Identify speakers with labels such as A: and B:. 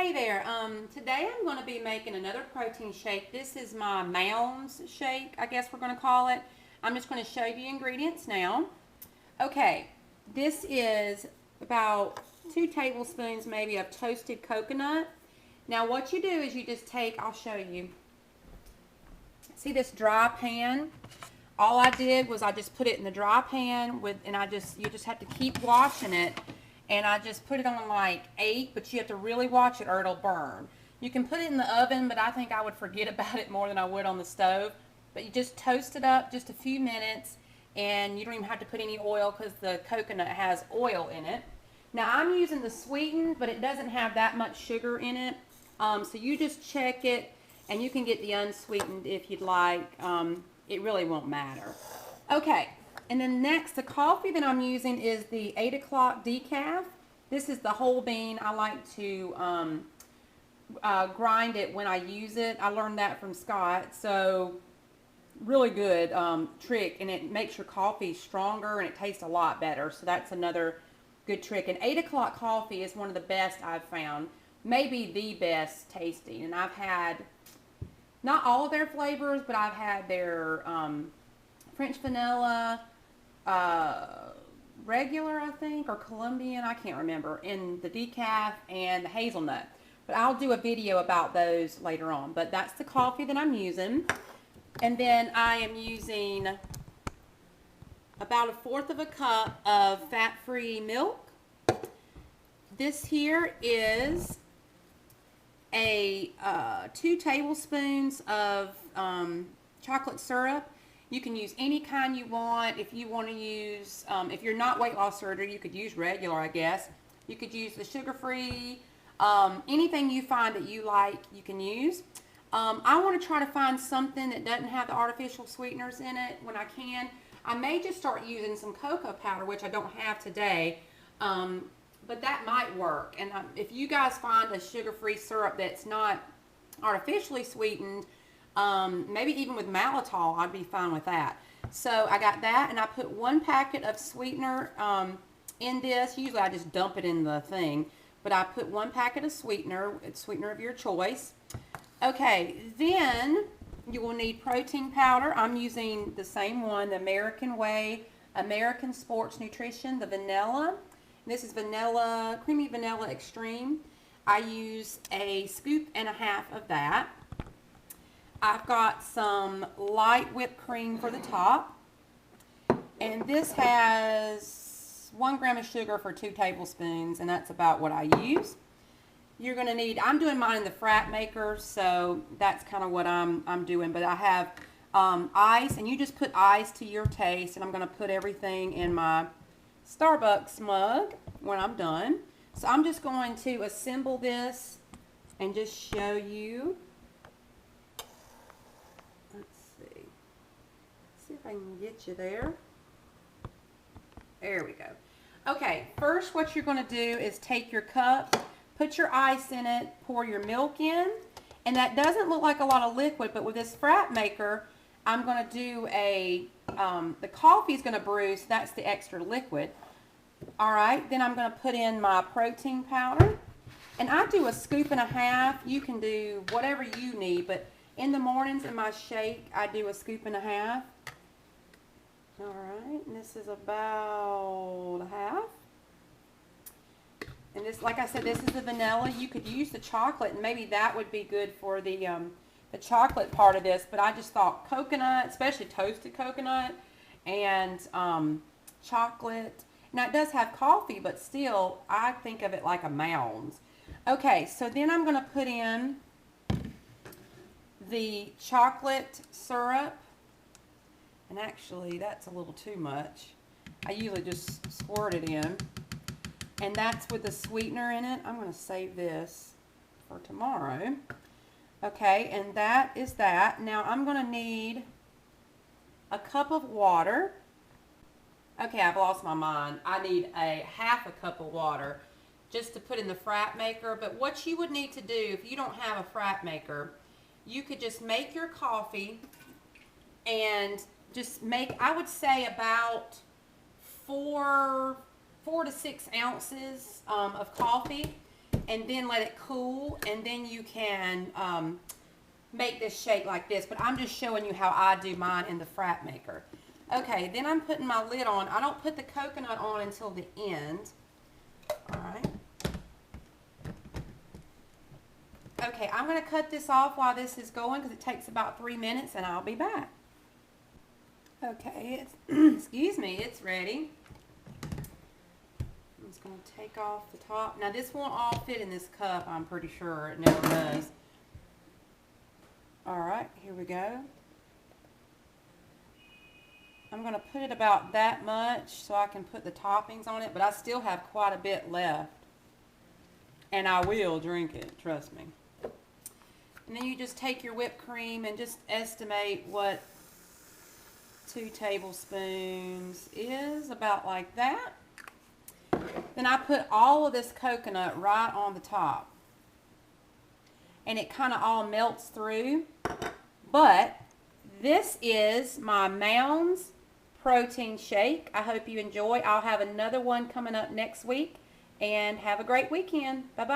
A: Hey there, today I'm going to be making another protein shake. This is my Mounds shake, I guess we're going to call it. I'm just going to show you the ingredients now. Okay, this is about 2 tablespoons maybe of toasted coconut. Now what you do is you just take, I'll show you. See this dry pan? All I did was I just put it in the dry pan you just have to keep washing it. And I just put it on like 8, but you have to really watch it or it'll burn. You can put it in the oven, but I think I would forget about it more than I would on the stove. But you just toast it up just a few minutes, and you don't even have to put any oil because the coconut has oil in it. Now I'm using the sweetened, but it doesn't have that much sugar in it. So you just check it, and you can get the unsweetened if you'd like. It really won't matter. Okay. And then next, the coffee that I'm using is the 8 o'clock decaf. This is the whole bean. I like to grind it when I use it. I learned that from Scott. So really good trick, and it makes your coffee stronger and it tastes a lot better. So that's another good trick. And 8 o'clock coffee is one of the best I've found. Maybe the best tasting. And I've had not all of their flavors, but I've had their French vanilla, regular, I think, or Colombian, I can't remember, in the decaf and the hazelnut. But I'll do a video about those later on. But that's the coffee that I'm using. And then I am using about 1/4 of a cup of fat-free milk. This here is 2 tablespoons of chocolate syrup. You can use any kind you want. If you want to use, if you're not weight loss surgery, you could use regular, I guess. You could use the sugar-free, anything you find that you like, you can use. I want to try to find something that doesn't have the artificial sweeteners in it when I can. I may just start using some cocoa powder, which I don't have today, but that might work. And if you guys find a sugar-free syrup that's not artificially sweetened, maybe even with maltitol, I'd be fine with that. So I got that, and I put 1 packet of sweetener in this. Usually I just dump it in the thing, but I put 1 packet of sweetener. It's sweetener of your choice. Okay, then you will need protein powder. I'm using the same one, the American Way, American Sports Nutrition, the vanilla. This is vanilla, creamy vanilla extreme. I use a 1.5 scoops of that. I've got some light whipped cream for the top. And this has 1 gram of sugar for 2 tablespoons, and that's about what I use. You're going to need, I'm doing mine in the frat maker, so that's kind of what I'm doing. But I have ice, and you just put ice to your taste, and I'm going to put everything in my Starbucks mug when I'm done. So I'm just going to assemble this and just show you. See if I can get you there. There we go. Okay, first what you're going to do is take your cup, put your ice in it, pour your milk in, and that doesn't look like a lot of liquid, but with this frat maker, I'm going to do the coffee is going to brew, so that's the extra liquid. All right, then I'm going to put in my protein powder, and I do 1.5 scoops. You can do whatever you need, but in the mornings in my shake, I do 1.5 scoops. All right, and this is about 1/2. And this, like I said, this is the vanilla. You could use the chocolate, and maybe that would be good for the chocolate part of this. But I just thought coconut, especially toasted coconut, and chocolate. Now it does have coffee, but still, I think of it like a Mounds. Okay, so then I'm going to put in the chocolate syrup. And actually, that's a little too much. I usually just squirt it in. And that's with the sweetener in it. I'm going to save this for tomorrow. Okay, and that is that. Now, I'm going to need a cup of water. Okay, I've lost my mind. I need 1/2 cup of water just to put in the frat maker. But what you would need to do, if you don't have a frat maker, you could just make your coffee and just make, I would say, about 4 to 6 ounces of coffee. and then let it cool, and then you can make this shake like this. But I'm just showing you how I do mine in the frat maker. Okay, then I'm putting my lid on. I don't put the coconut on until the end. All right. Okay, I'm going to cut this off while this is going because it takes about 3 minutes, and I'll be back. Okay, excuse me, it's ready. I'm just going to take off the top. Now, this won't all fit in this cup, I'm pretty sure. It never does. All right, here we go. I'm going to put it about that much so I can put the toppings on it, but I still have quite a bit left. And I will drink it, trust me. And then you just take your whipped cream and just estimate what 2 tablespoons is, about like that. Then I put all of this coconut right on the top. And it kind of all melts through. But this is my Mounds protein shake. I hope you enjoy. I'll have another one coming up next week. And have a great weekend. Bye-bye.